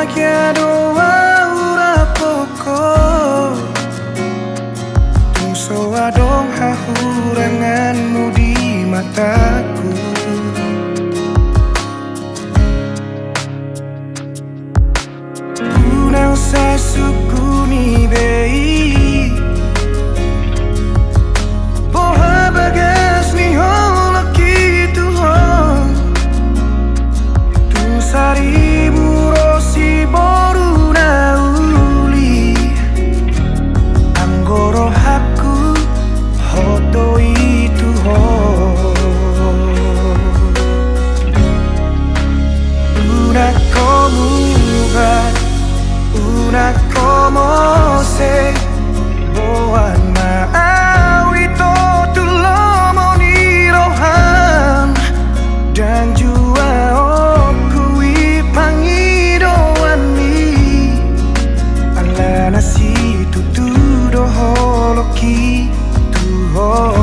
bahagia doa ura pokok tungso adong hahuranganmu di mataku. Unang sa sukuni bei boha bagas ni holaki Tuhan tu saribu rosi boru nauli anggoro haku hoto itu ho una como una como se boan maawi to tulomo ni rohan dan jua okui pangidoani ala nasi tutudo holoki tuho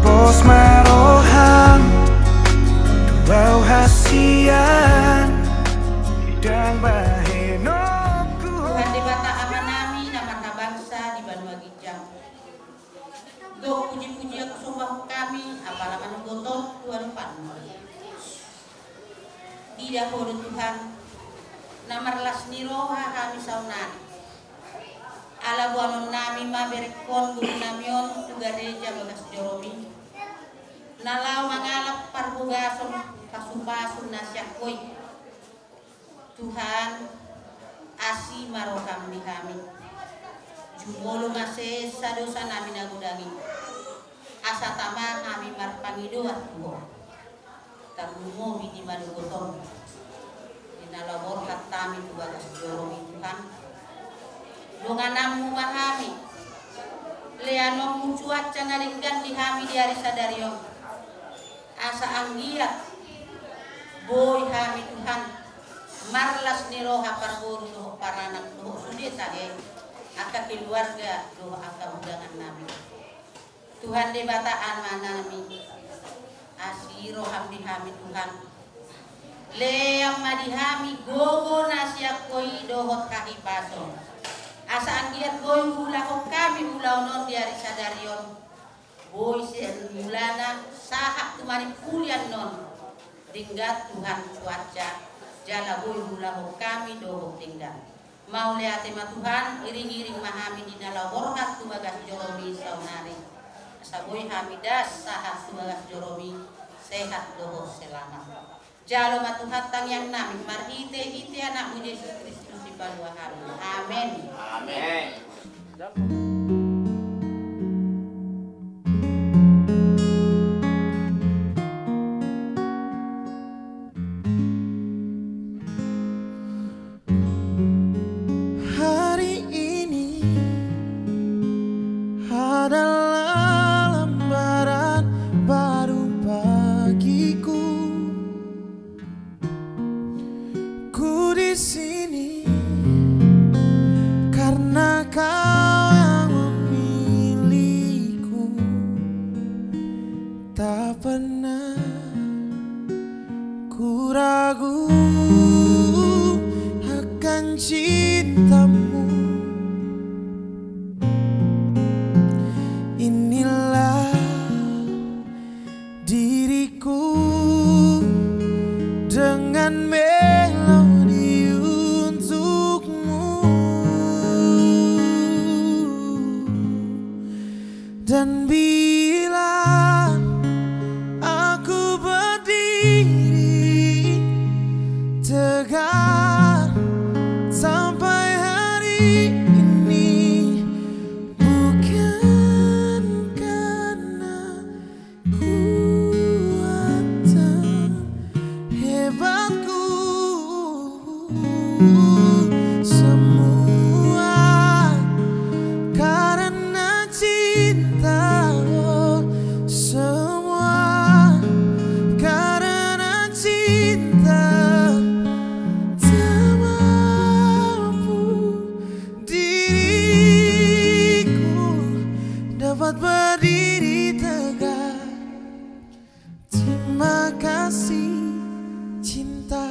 bos marohan tuau hasian dan baheno. Tuhan debata amanami nama bangsa di Banua Gijang. Do puji-puji aku sumpah kami apalah manugoton Tuhan Pan. Ida hodo Tuhan namarlas niroha kami saunan. Ala buanon nami maberekon guru namion tugadeja bagas joromi. Nalau mangalap parbugason pasumpasun nasyakoi. Tuhan asi marokam di kami jumolo ngase sadosa nami nagudangi asa tama kami marpangido at tuho tarumo di madugoton dinalabor katami tubagas jorong Tuhan donganamu mahami leanom mucuat cangalinggan di kami di hari sadarion asa anggiat boy kami Tuhan marlas niroha parguru doho paranak doho sudeta aka keluarga doho aka undangan nami Tuhan debataan manami asiro hamdi hami Tuhan leam madihami gogo nasyak koi dohot kahipason asa anggiat boy hulahok kami bulau non diari sadarion boy sen mulana sahak tumari pulian non dinggat Tuhan cuaca jala boy hulahu kami doho tinggal mau lihat tema Tuhan iring-iring mahami di dalam borhat tu bagas joromi saunari asa boy hamidas sahat tu bagas joromi sehat doho selamat jalo matuhat tang yang nami marhite ite anakmu Yesus Kristus di Banua kami amin amin. Adalah lembaran baru bagiku. Ku di sini karena kau yang memilihku. Tak pernah ku ragu akan cintamu. Inilah diriku dengan melodi untukmu dan bila aku berdiri tegak sampai hari ini bukan karena kuat dan hebatku semua karena cinta semua karena cinta tak mampu diriku dapat berdiri tegak. Terima kasih cinta.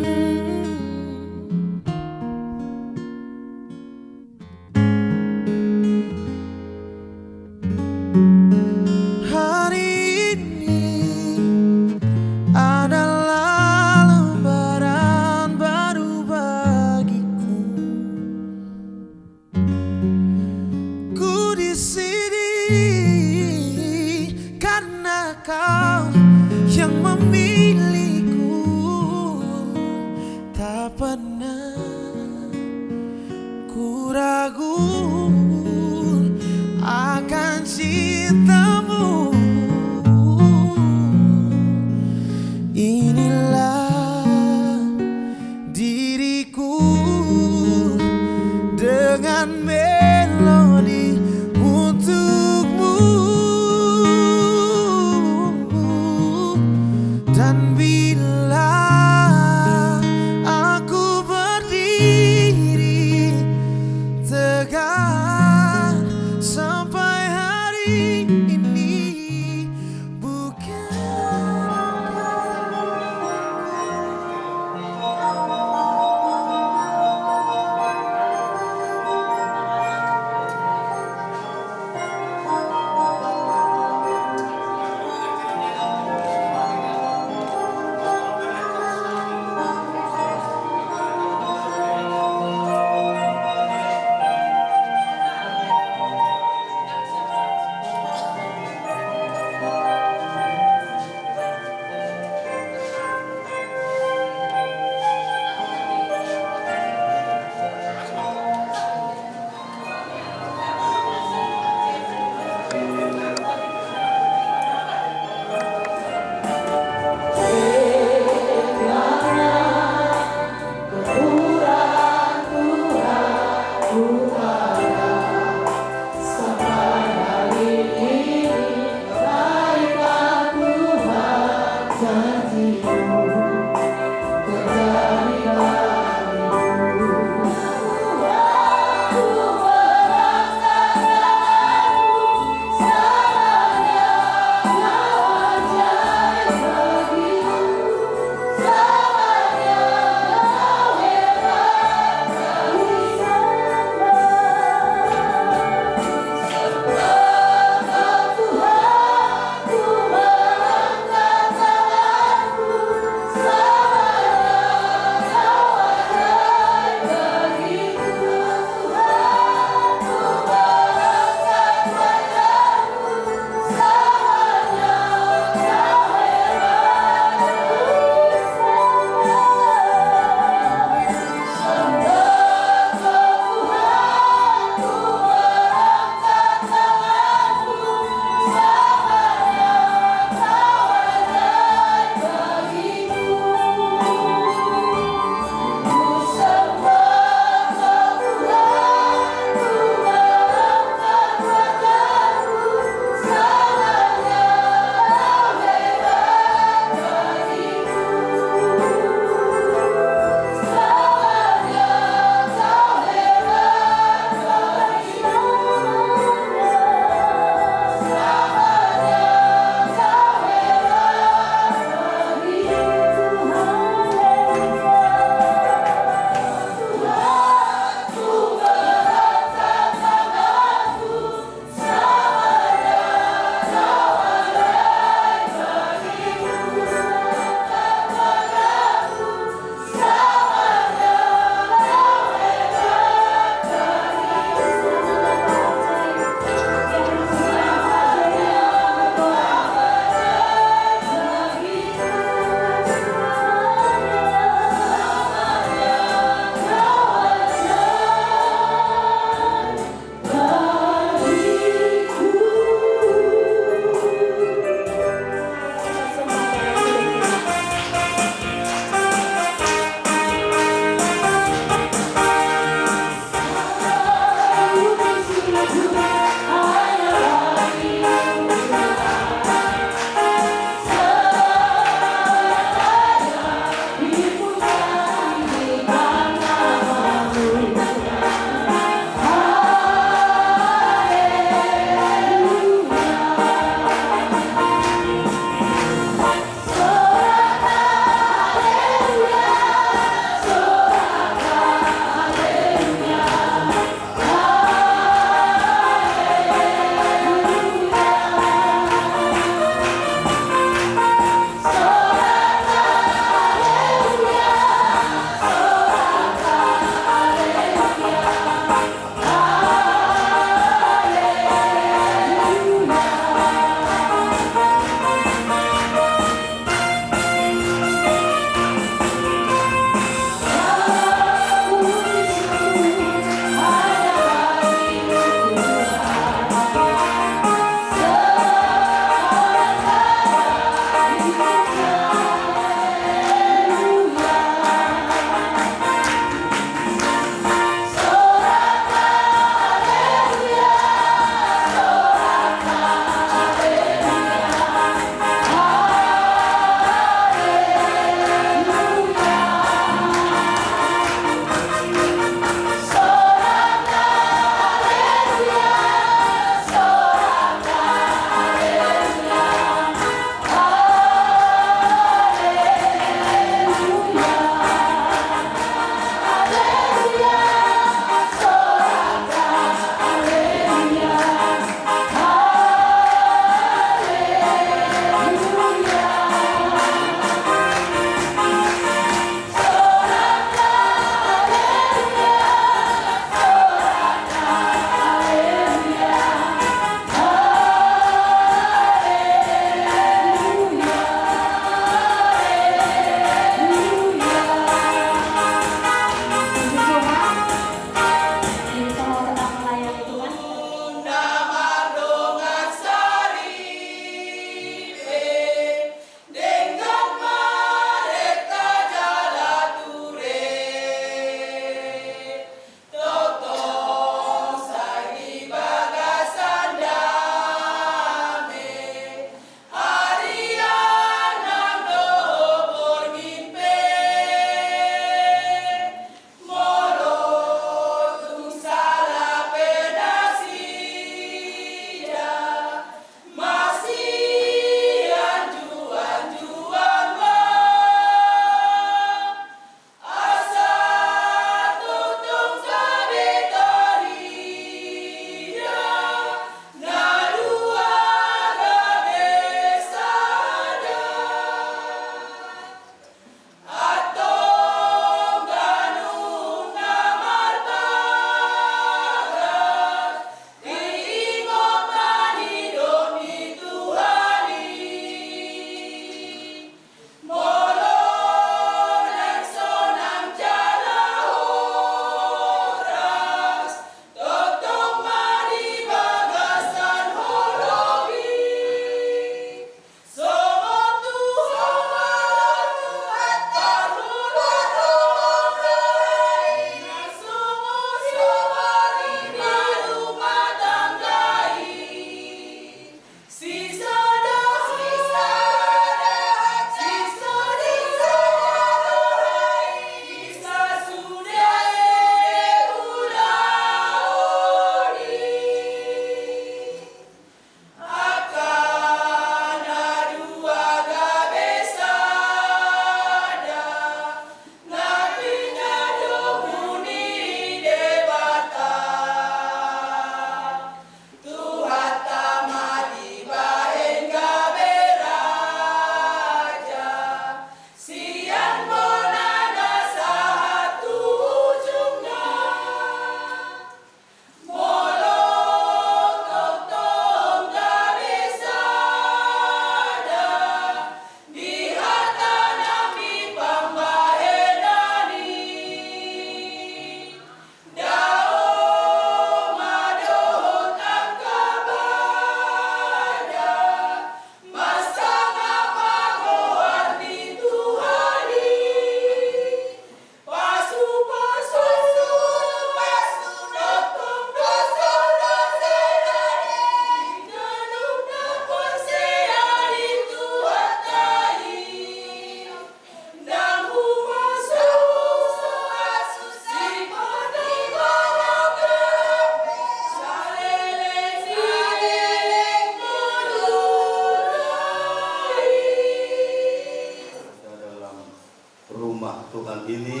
rumah Tuhan ini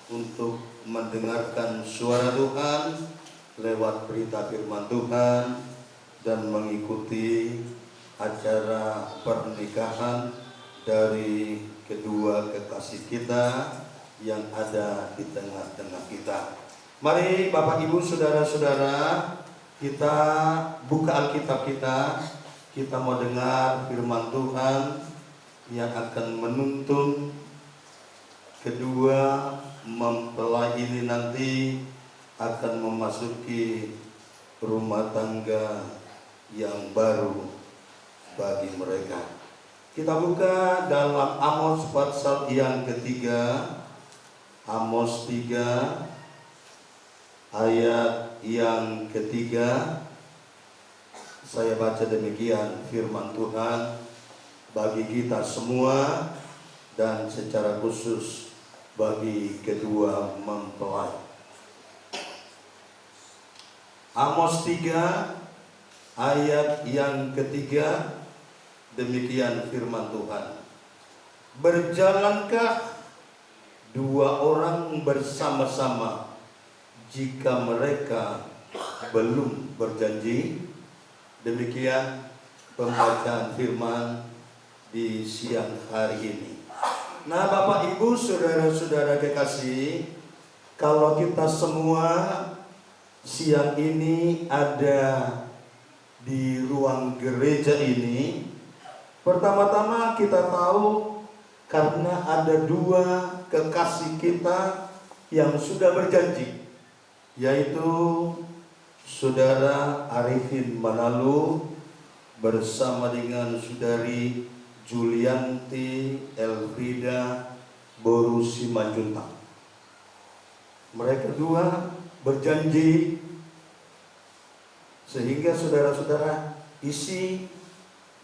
untuk mendengarkan suara Tuhan lewat berita firman Tuhan dan mengikuti acara pernikahan dari kedua kekasih kita yang ada di tengah-tengah kita. Mari Bapak Ibu Saudara-saudara, kita buka Alkitab kita mau dengar firman Tuhan yang akan menuntun kedua mempelai ini nanti akan memasuki rumah tangga yang baru bagi mereka. Kita buka dalam Amos pasal yang ketiga, Amos 3 ayat yang ketiga. Saya baca demikian firman Tuhan bagi kita semua dan secara khusus bagi kedua mempelai. Amos 3 ayat yang ketiga, demikian firman Tuhan. Berjalankah dua orang bersama-sama jika mereka belum berjanji? Demikian pembacaan firman di siang hari ini. Nah, Bapak Ibu Saudara-saudara kekasih, kalau kita semua siang ini ada di ruang gereja ini, pertama-tama kita tahu karena ada dua kekasih kita yang sudah berjanji, yaitu Saudara Arifin Manalu bersama dengan Saudari Julianti Elfrida Boru Simanjuntak. Mereka dua berjanji, sehingga saudara-saudara, isi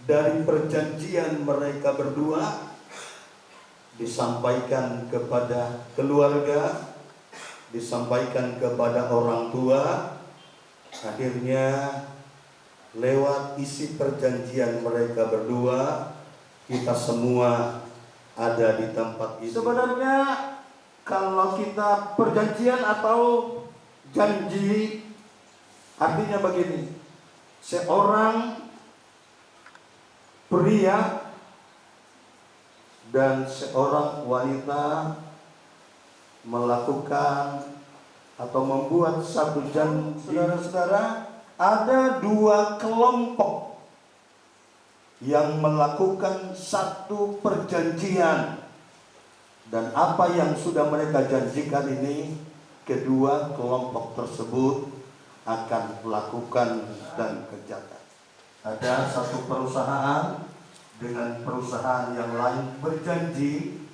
dari perjanjian mereka berdua disampaikan kepada keluarga, disampaikan kepada orang tua. Akhirnya lewat isi perjanjian mereka berdua, kita semua ada di tempat ini. Sebenarnya kalau kita perjanjian atau janji, artinya begini: seorang pria dan seorang wanita melakukan atau membuat satu janji. Saudara-saudara, ada dua kelompok yang melakukan satu perjanjian, dan apa yang sudah mereka janjikan ini, kedua kelompok tersebut akan melakukan dan kerjakan. Ada satu perusahaan dengan perusahaan yang lain berjanji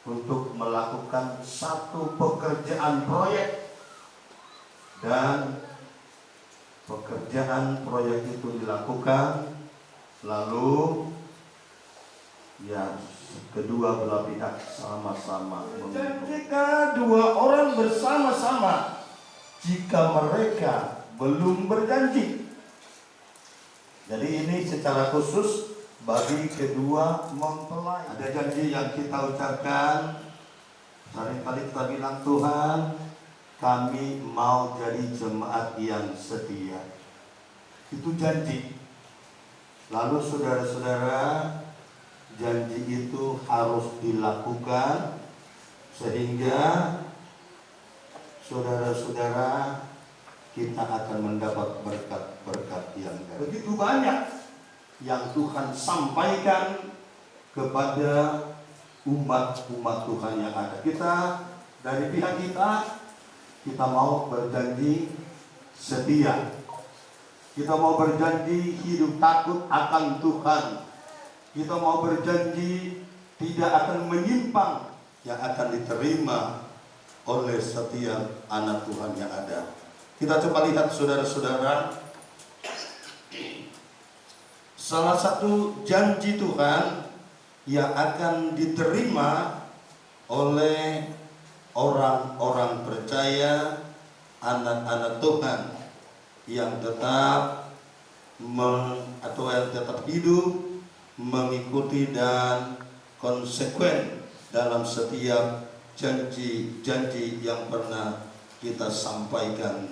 untuk melakukan satu pekerjaan proyek, dan pekerjaan proyek itu dilakukan, lalu ya kedua belah pihak sama-sama jika dua orang bersama-sama jika mereka belum berjanji. Jadi ini secara khusus bagi kedua mempelai. Ada janji yang kita ucapkan, seringkali kita bilang, Tuhan, kami mau jadi jemaat yang setia. Itu janji. Lalu saudara-saudara, janji itu harus dilakukan sehingga saudara-saudara kita akan mendapat berkat-berkat yang begitu banyak yang Tuhan sampaikan kepada umat-umat Tuhan yang ada. Kita dari pihak kita mau berjanji setia. Kita mau berjanji hidup takut akan Tuhan. Kita mau berjanji tidak akan menyimpang, yang akan diterima oleh setiap anak Tuhan yang ada. Kita coba lihat saudara-saudara, salah satu janji Tuhan yang akan diterima oleh orang-orang percaya, anak-anak Tuhan yang tetap tetap hidup mengikuti dan konsekuen dalam setiap janji-janji yang pernah kita sampaikan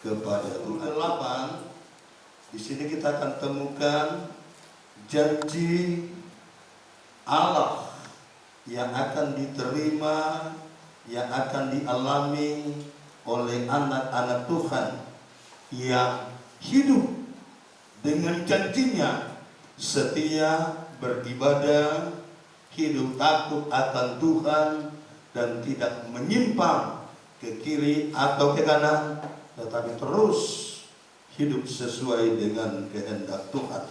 kepada Tuhan. 8, di sini kita akan temukan janji Allah yang akan diterima, yang akan dialami oleh anak-anak Tuhan yang hidup dengan janjinya, setia, beribadah, hidup takut akan Tuhan, dan tidak menyimpang ke kiri atau ke kanan, tetapi terus hidup sesuai dengan kehendak Tuhan.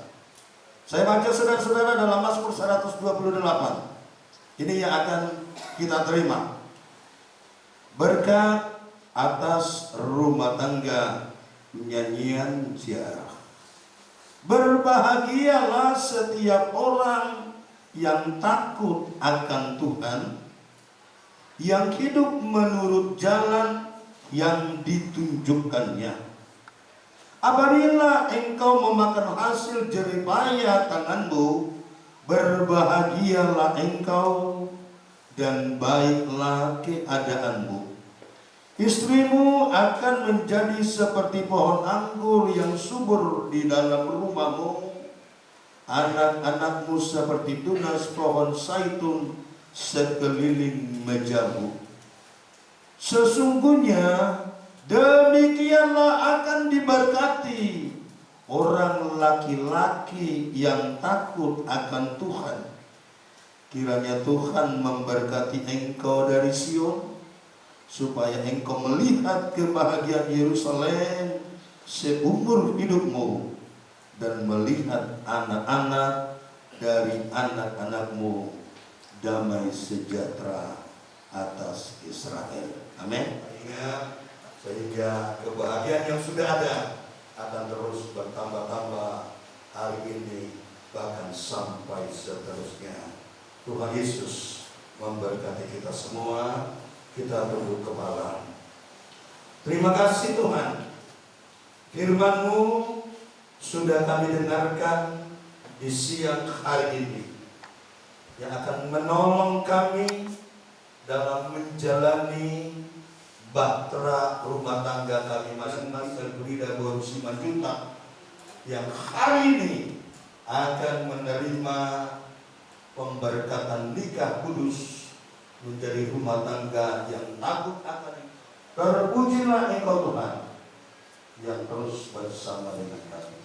Saya baca saudara-saudara dalam Mazmur 128. Ini yang akan kita terima. Berkat atas rumah tangga, nyanyian ziarah. Berbahagialah setiap orang yang takut akan Tuhan, yang hidup menurut jalan yang ditunjukkannya. Apabila engkau memakan hasil jeripaya tanganmu, berbahagialah engkau dan baiklah keadaanmu. Istrimu akan menjadi seperti pohon anggur yang subur di dalam rumahmu. Anak-anakmu seperti tunas pohon zaitun sekeliling mejamu. Sesungguhnya demikianlah akan diberkati orang laki-laki yang takut akan Tuhan. Kiranya Tuhan memberkati engkau dari Sion, supaya engkau melihat kebahagiaan Yerusalem seumur hidupmu, dan melihat anak-anak dari anak-anakmu damai sejahtera atas Israel. Amin. Sehingga kebahagiaan yang sudah ada akan terus bertambah-tambah hari ini, bahkan sampai seterusnya. Tuhan Yesus memberkati kita semua. Kita tunduk kepala. Terima kasih Tuhan, firman-Mu sudah kami dengarkan di siang hari ini, yang akan menolong kami dalam menjalani bahtera rumah tangga kami masing-masing Gerida Boru Simanjuntak, yang hari ini akan menerima pemberkatan nikah kudus, menjadi rumah tangga yang takut akan. Terpujilah Engkau Tuhan yang terus bersama dengan kami.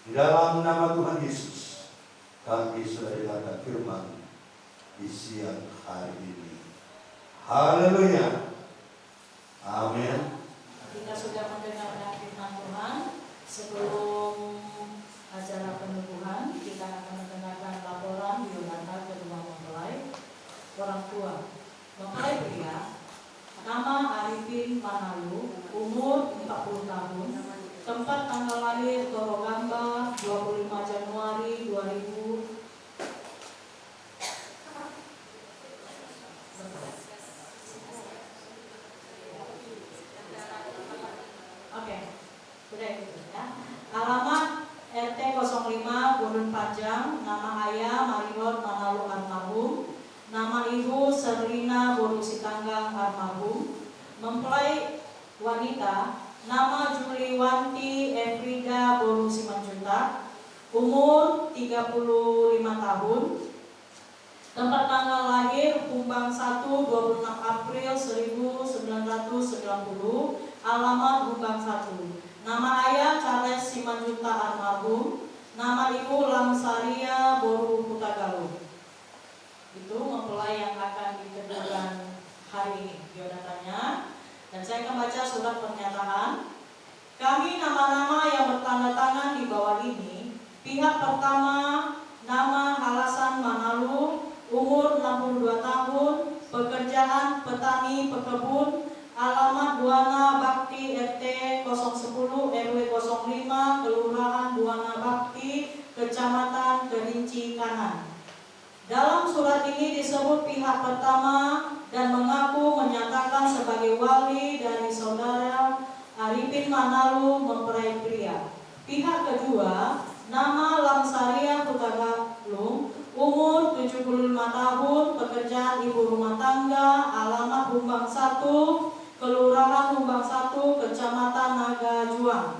Di dalam nama Tuhan Yesus kami sudah dengarkan firman di siang hari ini. Haleluya. Amin. Kita sudah mendengarkan firman Tuhan. Sebelum acara penubuhan, kita akan mendengarkan laporan Yonatan ke rumah mempelai. Orang tua mempelai pria, nama Arifin Manalu, umur 40 tahun, tempat tanggal lahir Torogamba 25 Januari 2000. Oke, sudah itu ya. Alamat RT 05 Gunung Panjang, nama ayah Marion Manalu almarhum, nama ibu Serlina Boru Sitanggang almarhum. Mempelai wanita, nama Juliwanti Efrida Boru Simanjuntak, umur 35 tahun, tempat tanggal lahir Humbang 1 26 April 1990, alamat Humbang 1. Nama ayah Charles Simanjuntak almarhum, nama ibu Lamsaria Boru Putagaluh. Itu mempelai yang akan ditemukan hari ini biodatanya. Dan saya akan baca surat pernyataan. Kami nama-nama yang bertanda tangan di bawah ini. Pihak pertama, nama Halasan Manalu, umur 62 tahun, pekerjaan petani pekebun, alamat Buana Bakti RT 010 RW 05, Kelurahan Buana Bakti, Kecamatan Kerinci Kanan. Dalam surat ini disebut pihak pertama dan mengaku menyatakan sebagai wali dari saudara Arifin Manalu mempelai pria. Pihak kedua, nama Lamsaria Putagalung, umur 75 tahun, pekerjaan ibu rumah tangga, alamat Humbang 1, Kelurahan Humbang 1, Kecamatan Naga Juang.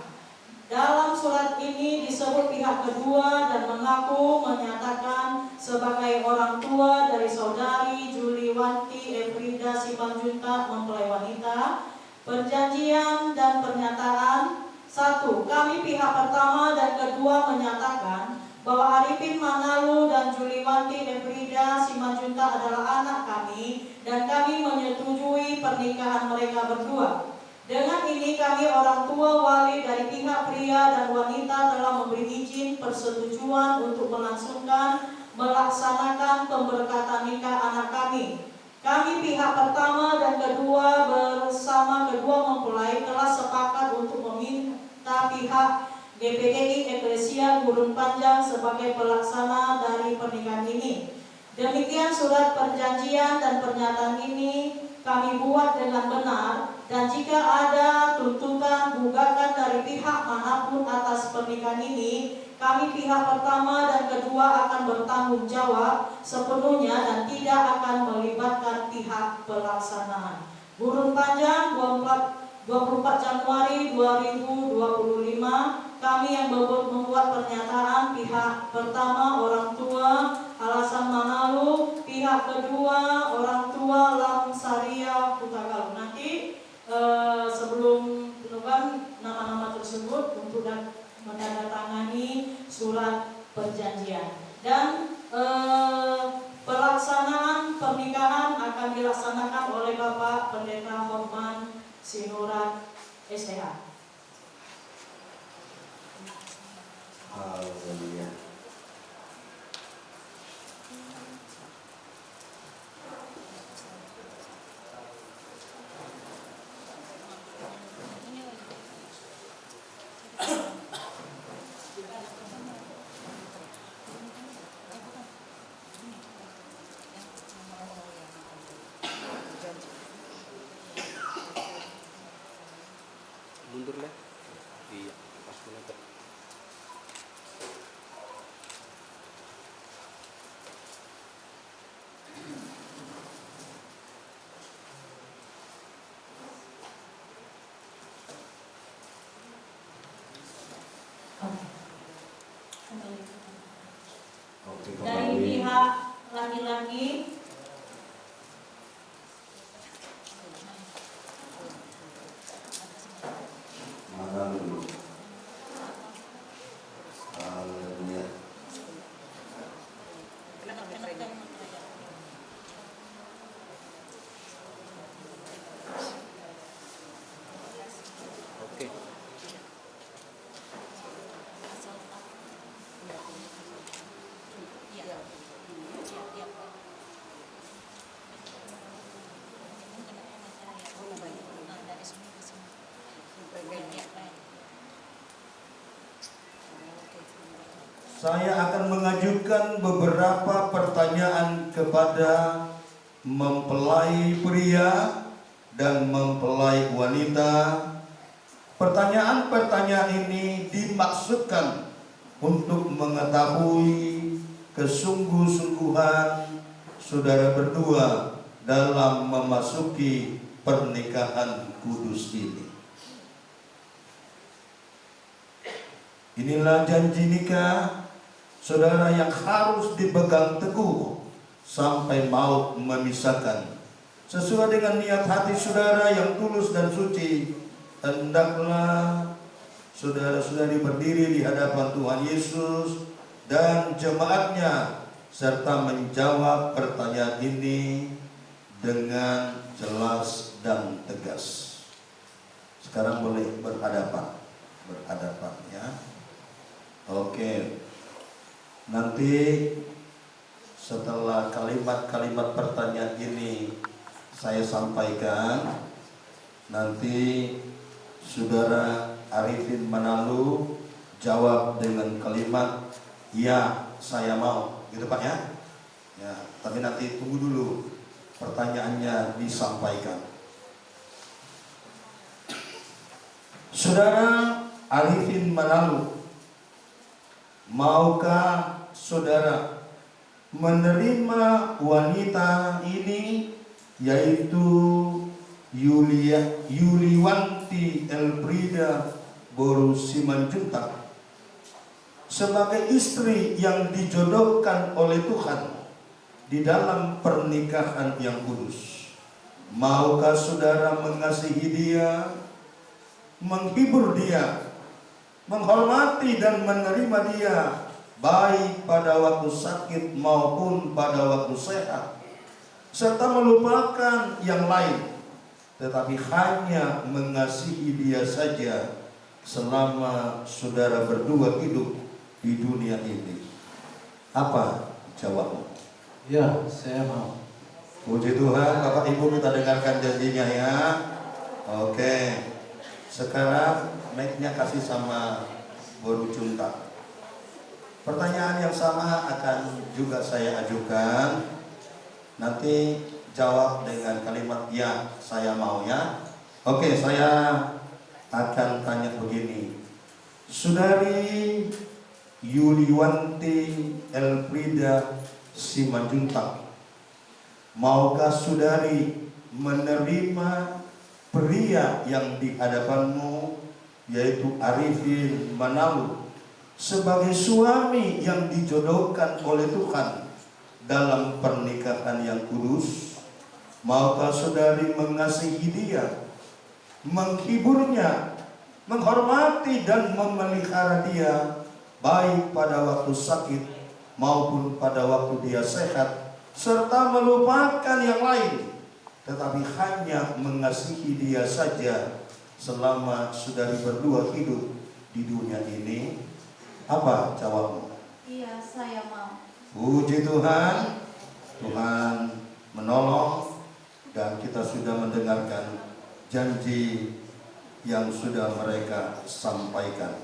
Dalam surat ini disebut pihak kedua dan mengaku menyatakan sebagai orang tua dari saudari Juliwanti Efrida Simanjuntak mempelai wanita. Perjanjian dan pernyataan. 1. Kami pihak pertama dan kedua menyatakan bahwa Arifin Manalu dan Juliwanti Efrida Simanjuntak adalah anak kami dan kami menyetujui pernikahan mereka berdua. Dengan ini kami orang tua wali dari pihak pria dan wanita telah memberi izin persetujuan untuk melaksanakan pemberkatan nikah anak kami. Kami pihak pertama dan kedua bersama kedua mempelai telah sepakat untuk meminta pihak GPGI Eklesia Gurun Panjang sebagai pelaksana dari pernikahan ini. Demikian surat perjanjian dan pernyataan ini kami buat dengan benar, dan jika ada tuntutan gugatan dari pihak manapun atas pernikahan ini, kami pihak pertama dan kedua akan bertanggung jawab sepenuhnya dan tidak akan melibatkan pihak pelaksanaan. Gurun Panjang 24 Januari 2025, kami yang membuat pernyataan pihak pertama orang tua Alasan Manalu, pihak kedua orang tua Lamsaria Hutagaluh. Nanti sebelum penugasan nama-nama tersebut untuk menandatangani surat perjanjian, dan pelaksanaan pernikahan akan dilaksanakan oleh Bapak Pendeta Horman Sinurat STH. Haleluya. Mundur lah. Iya, pas menonton. Dari pihak laki-laki Mana dulu? Haleluya. Oke. Saya akan mengajukan beberapa pertanyaan kepada mempelai pria dan mempelai wanita. Pertanyaan-pertanyaan ini dimaksudkan untuk mengetahui kesungguh-sungguhan saudara berdua dalam memasuki pernikahan kudus ini. Inilah janji nikah saudara yang harus dipegang teguh sampai maut memisahkan. Sesuai dengan niat hati saudara yang tulus dan suci, hendaklah saudara-saudari berdiri di hadapan Tuhan Yesus dan jemaatnya serta menjawab pertanyaan ini dengan jelas dan tegas. Sekarang boleh berhadapan ya. Oke. Nanti setelah kalimat-kalimat pertanyaan ini saya sampaikan, nanti saudara Arifin Manalu jawab dengan kalimat ya saya mau, gitu Pak ya. Ya, tapi nanti tunggu dulu pertanyaannya disampaikan. Saudara Arifin Manalu, maukah saudara menerima wanita ini, yaitu Yuliwanti Elfrida Boru Simanjuntak, sebagai istri yang dijodohkan oleh Tuhan di dalam pernikahan yang kudus. Maukah saudara mengasihi dia, menghibur dia, menghormati dan menerima dia, baik pada waktu sakit maupun pada waktu sehat, serta melupakan yang lain, tetapi hanya mengasihi dia saja selama saudara berdua hidup di dunia ini? Apa jawabmu? Ya, saya mau. Puji Tuhan, Bapak Ibu, kita dengarkan janjinya ya. Oke, sekarang mic-nya kasih sama Boru Junta. Pertanyaan yang sama akan juga saya ajukan. Nanti jawab dengan kalimat ya, saya mau ya. Oke, saya akan tanya begini. Saudari Yuliwanti Elfrida Simanjuntak, maukah saudari menerima pria yang di hadapanmu, yaitu Arifin Manalu, sebagai suami yang dijodohkan oleh Tuhan dalam pernikahan yang kudus? Maukah saudari mengasihi dia, menghiburnya, menghormati dan memelihara dia, baik pada waktu sakit maupun pada waktu dia sehat, serta melupakan yang lain, tetapi hanya mengasihi dia saja selama saudari berdua hidup di dunia ini? Apa jawabmu? Iya, saya mau. Puji Tuhan, Tuhan menolong, dan kita sudah mendengarkan janji yang sudah mereka sampaikan.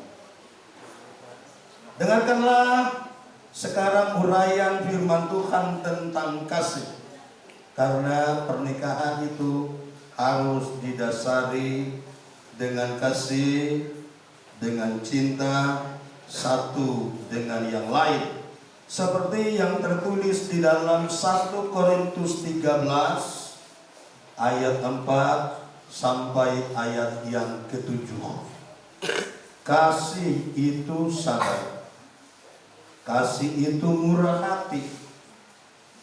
Dengarkanlah sekarang uraian firman Tuhan tentang kasih. Karena pernikahan itu harus didasari dengan kasih, dengan cinta satu dengan yang lain. Seperti yang tertulis di dalam 1 Korintus 13 ayat 4 sampai ayat yang ke-7. Kasih itu sabar, kasih itu murah hati,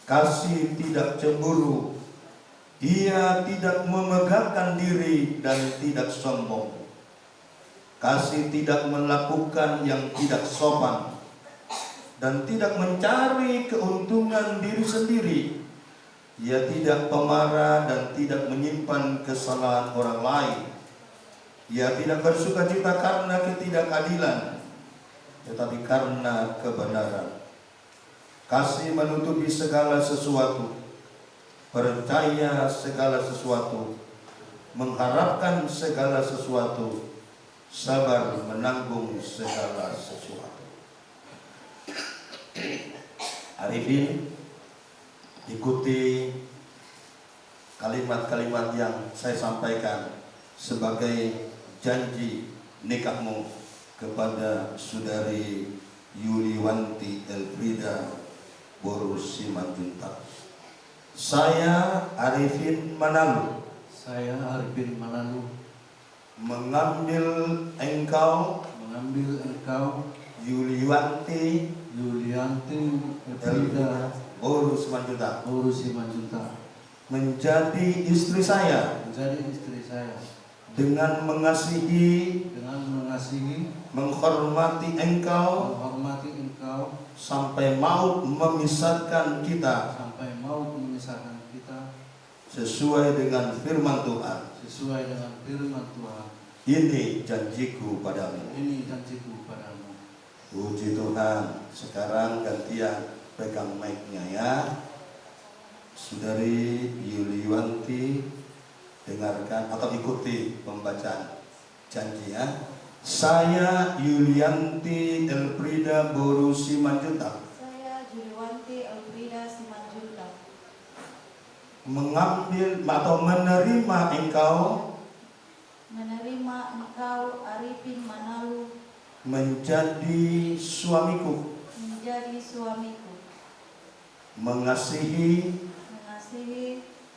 kasih tidak cemburu, ia tidak memegahkan diri dan tidak sombong, kasih tidak melakukan yang tidak sopan, dan tidak mencari keuntungan diri sendiri. Ia tidak pemarah dan tidak menyimpan kesalahan orang lain. Ia tidak bersukacita karena ketidakadilan, tetapi karena kebenaran. Kasih menutupi segala sesuatu, percaya segala sesuatu, mengharapkan segala sesuatu, sabar menanggung segala sesuatu. Arifin, ikuti kalimat-kalimat yang saya sampaikan sebagai janji nikahmu kepada saudari Yuliwanti Elfrida Boru Simanjuntak. Saya Arifin Manalu, Saya Arifin Manalu mengambil engkau Yuliwanti Yulianti Elfrida Boru Simanjuntak Boru Simanjuntak menjadi istri saya, menjadi istri saya, dengan mengasihi, menghormati engkau menghormati engkau sampai maut memisahkan kita, sampai maut memisahkan kita, sesuai dengan firman Tuhan. sesuai dengan firman Tuhan. Ini janjiku padamu. Ini janjiku padamu. Puji Tuhan. Sekarang gantian pegang mic-nya ya. Saudari Yuliwanti, dengarkan atau ikuti pembacaan janji ya. Saya Yulianti Elfrida Boru Simanjuntak, Saya Yuliwanti Elfrida Simanjuntak, mengambil atau menerima engkau menerima engkau Arifin Manalu menjadi suamiku, menjadi suamiku, mengasihi,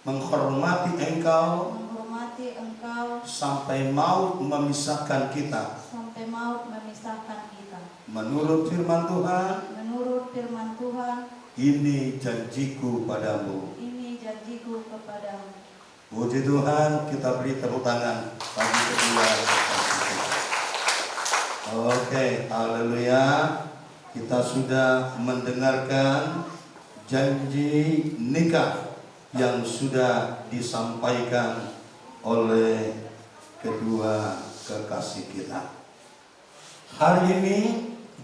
menghormati Engkau sampai maut memisahkan kita. Menurut firman Tuhan, ini janjiku padamu. Puji Tuhan, kita beri tepuk tangan bagi kedua kekasih kita. Oke, haleluya. Kita sudah mendengarkan janji nikah yang sudah disampaikan oleh kedua kekasih kita. Hari ini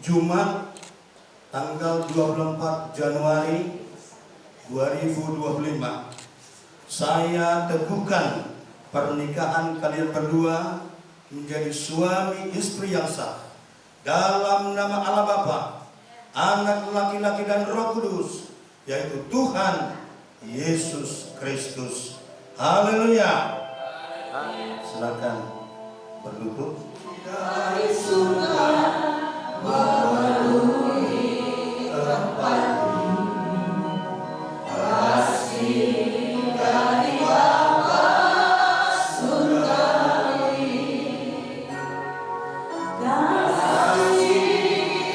Jumat tanggal 24 Januari 2025, saya teguhkan pernikahan kalian berdua menjadi suami istri yang sah dalam nama Allah Bapa, Anak laki-laki dan Roh Kudus, yaitu Tuhan Yesus Kristus. Haleluya. Silakan berlutut. Dari surga memenuhi tempat kasih dari Bapa surgawi, kasih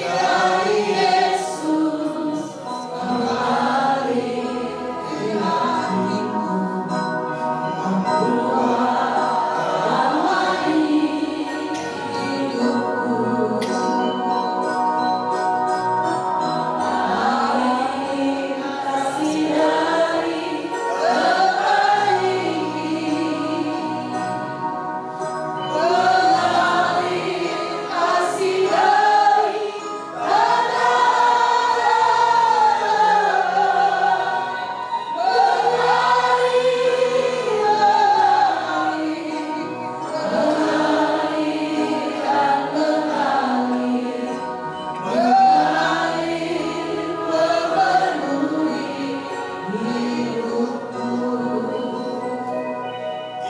dari Yesus mengalir di hatiku, membuat damai hidupku. Kasih dari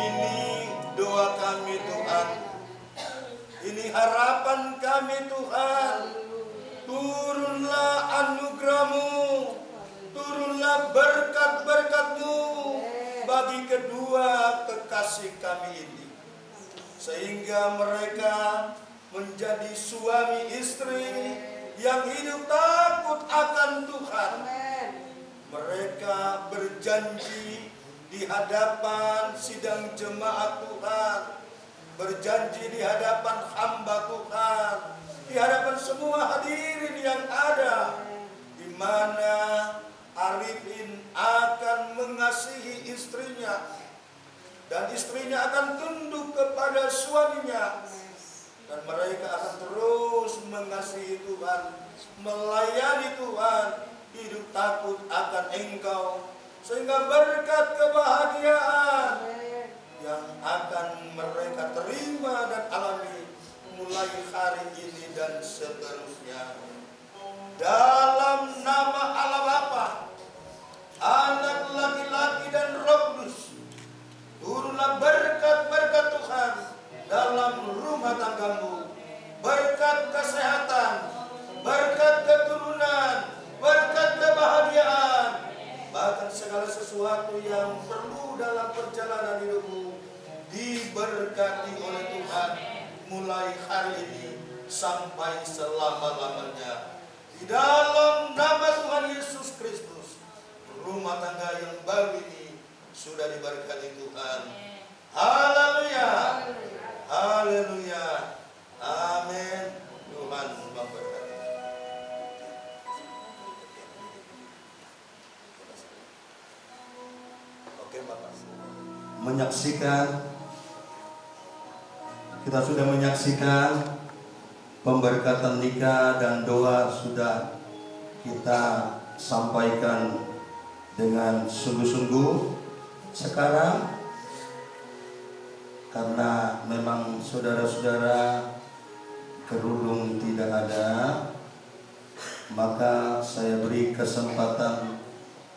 Ini doa kami Tuhan, ini harapan kami Tuhan. Turunlah anugerah-Mu, turunlah berkat-berkat-Mu bagi kedua kekasih kami ini, sehingga mereka menjadi suami istri yang hidup takut akan Tuhan. Mereka berjanji di hadapan sidang jemaat Tuhan, berjanji di hadapan hamba Tuhan, di hadapan semua hadirin yang ada, di mana Arifin akan mengasihi istrinya dan istrinya akan tunduk kepada suaminya, dan mereka akan terus mengasihi Tuhan, melayani Tuhan, hidup takut akan Engkau, sehingga berkat kebahagiaan yang akan mereka terima dan alami mulai hari ini dan seterusnya. Dalam nama Allah Bapa, Anak laki-laki dan Roh Kudus, turunlah berkat-berkat Tuhan dalam rumah tanggamu, berkat kesehatan, berkat keturunan, berkat kebahagiaan, bahkan segala sesuatu yang perlu dalam perjalanan hidupmu diberkati oleh Tuhan mulai hari ini sampai selama-lamanya. Di dalam nama Tuhan Yesus Kristus, rumah tangga yang baru ini sudah diberkati Tuhan. Haleluya. Haleluya. Amin. Tuhan memberkati. Oke Bapak. Kita sudah menyaksikan pemberkatan nikah dan doa sudah kita sampaikan dengan sungguh-sungguh. Sekarang karena memang saudara-saudara kerudung tidak ada, maka saya beri kesempatan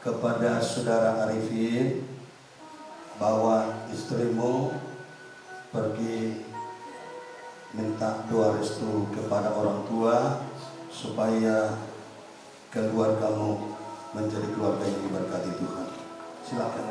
kepada saudara Arifin bahwa istrimu pergi minta doa restu kepada orang tua supaya keluargamu menjadi keluarga yang diberkati Tuhan. Silakan.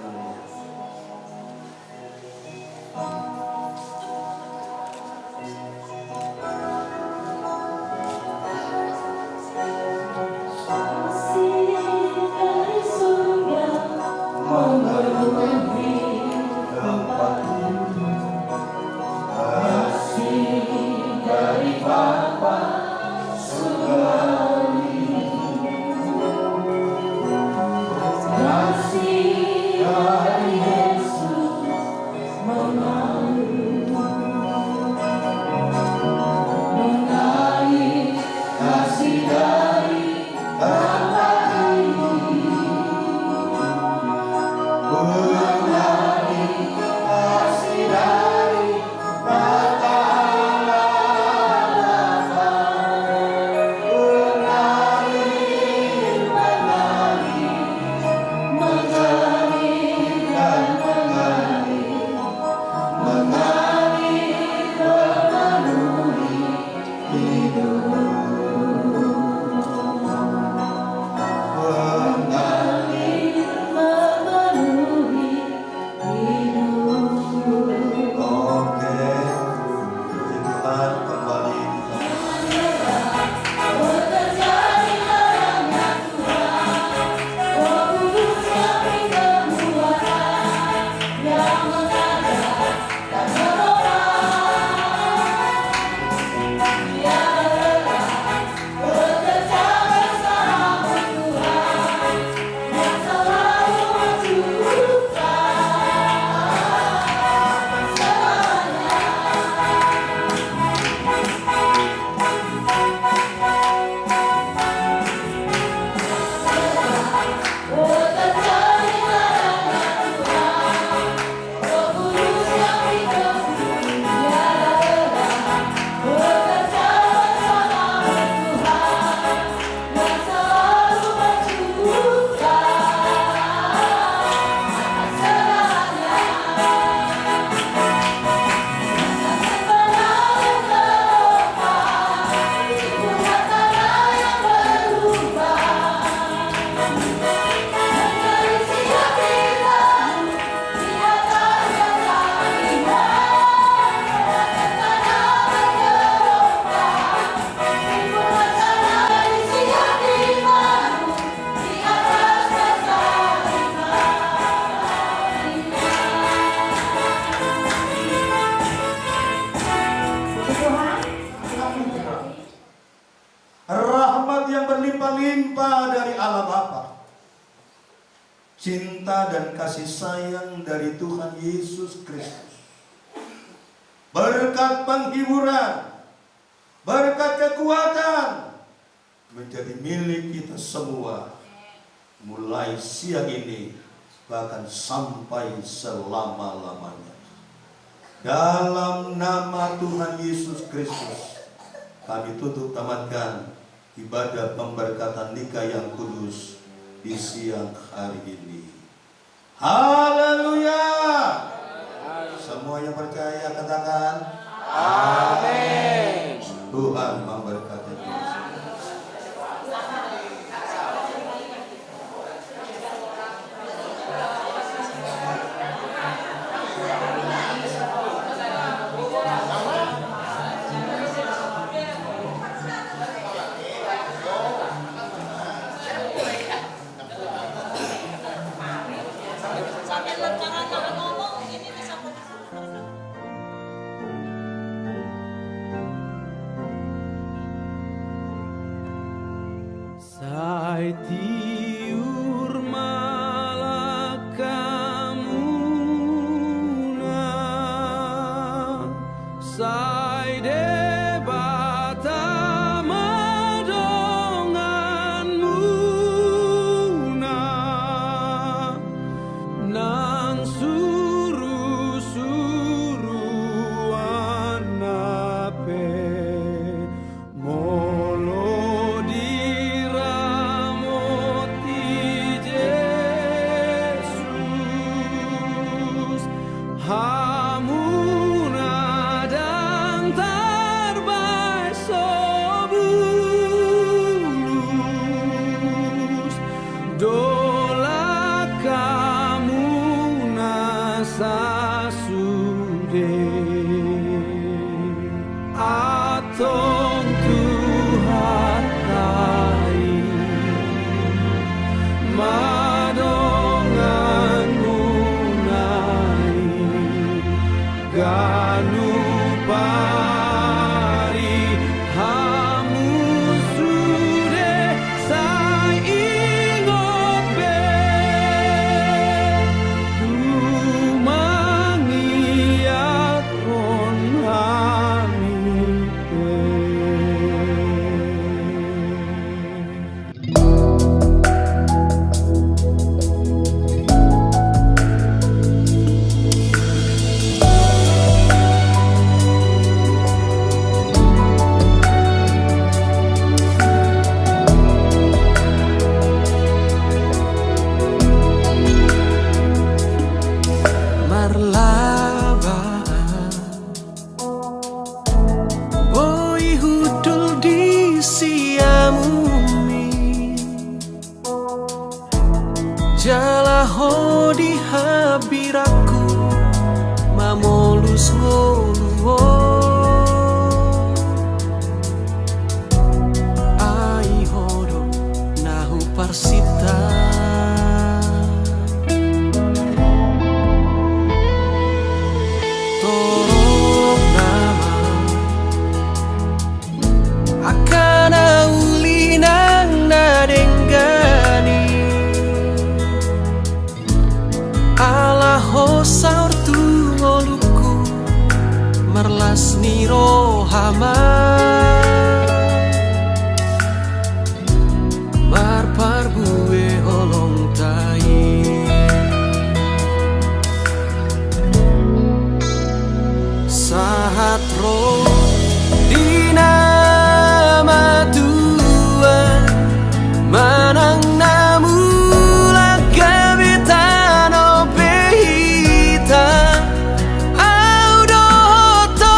Cinta dan kasih sayang dari Tuhan Yesus Kristus, berkat penghiburan, berkat kekuatan menjadi milik kita semua mulai siang ini bahkan sampai selama-lamanya. Dalam nama Tuhan Yesus Kristus kami tutup tamatkan ibadah pemberkatan nikah yang kudus di siang hari ini. Haleluya. Semua yang percaya katakan amin. Tuhan memberkati kita. Sampai sasude atong Tuhan tai madongan munai ganu pari hamu sude sai ingot be tumangiat kon hami pe. Marlaba boy hudul di siamumi jalaho di habiraku mamolus ngoluo ai hodo nahu parsita torok nama akan ulinang nadenggani ala hosaur tu ngoluku merlas niro hama marpar bue holong tai sahat roh dina Tuhan manang namula kabitano pehita audoto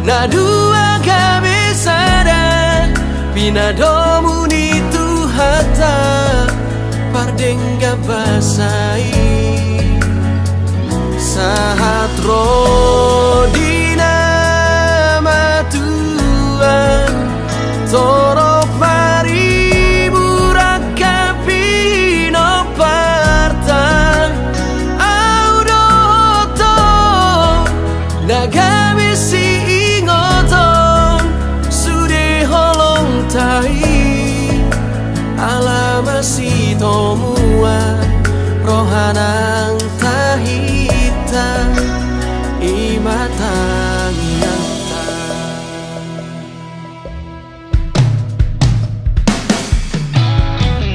na dua kabisada pinadomuni tuhata pardengga basai sahat rodina matuan torok mari burakapi no parta audoto nagami si ingoton sude holong tai alama si tomua rohanang tahita imatang yanta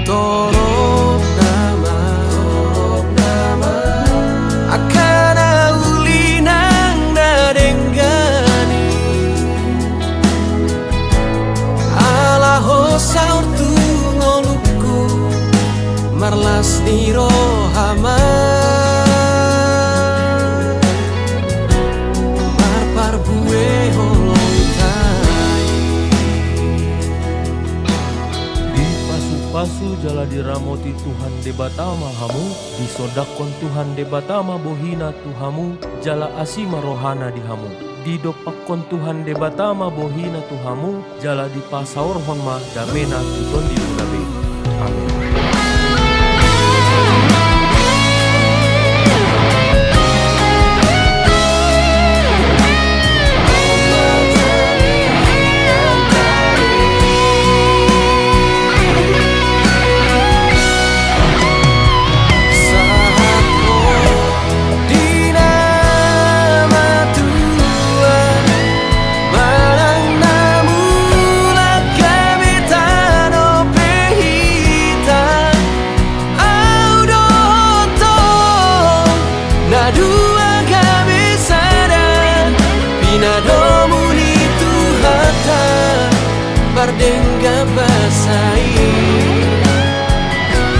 torok nama akan ulinang nadenggani ala hosaur tu ngoluku marlas niro hama marpar bue holong tai di pasu-pasu jala diramoti Tuhan debatama hamu di sodakon Tuhan debatama bohina tuhamu jala asima rohana di hamu di dopakon Tuhan debatama bohina tuhamu jala di pasaur honma damena tuton di dabe. Amin. Bardengga basai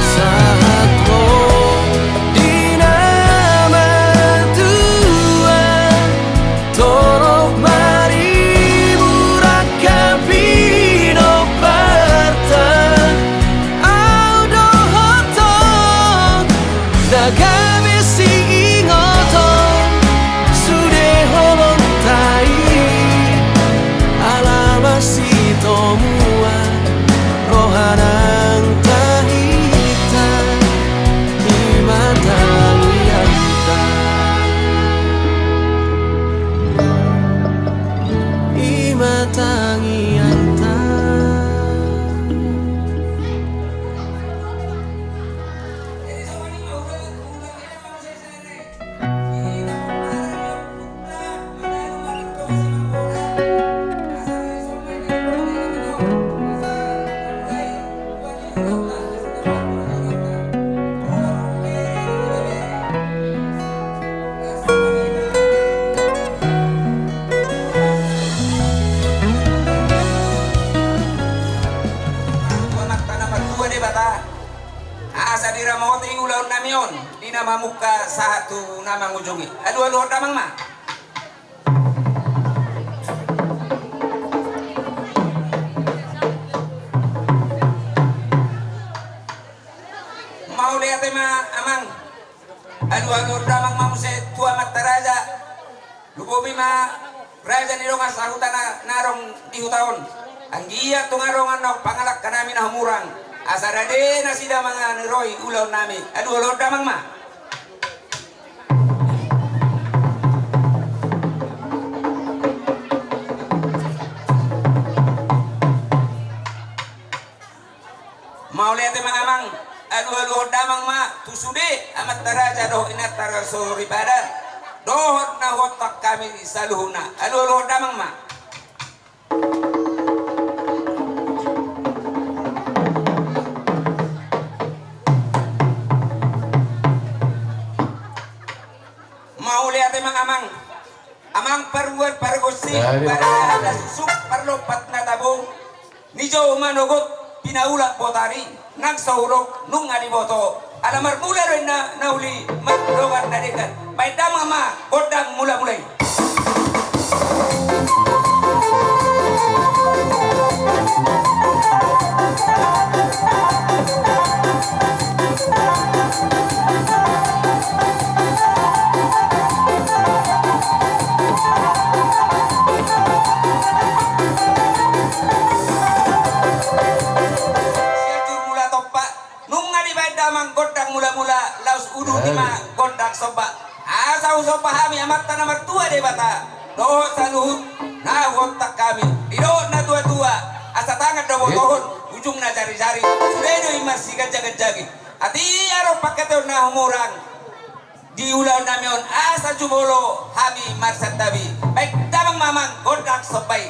saat lo di nama Tuhan torok mari burakapi no parta audo hoto nagami si tu nama ngujungi. Aduh damang mah. Mau lihat mah amang. Aduh damang mau se tua mata raja. Lubomi mah raja ni rongas hutana narong di hutaon. Anggia tu ngarongan na pangalak kanami na humurang. Asarade na sida mga roy ulaw nami. Aduh lord damang mah. Mau lihat mga amang. Aduh damang mah tusude amat taraja doh inat taraso ribada. Dohot na hotak kami sa luhuna. Aduh damang mah. Mau lihat emang amang perbuat pargosi pada ada susuk perlopat na tabung nijo manogot pinaulak botari nang saurok nung adiboto alamar mula rin na nauli magdogan na dekat may damang ma kodang mula-mulay. Mula-mula laus udu lima kondak soba asa usah pahami amat tanah mertua de bata doh saluhut nah kontak kami idot na tua-tua asa tangan dobo tohon ujung na cari-cari sudah do masih gajah-gajagi ati aro paketo na humurang di ulau namion asa jubolo hami marsat tabi baik damang mamang kondak sobai.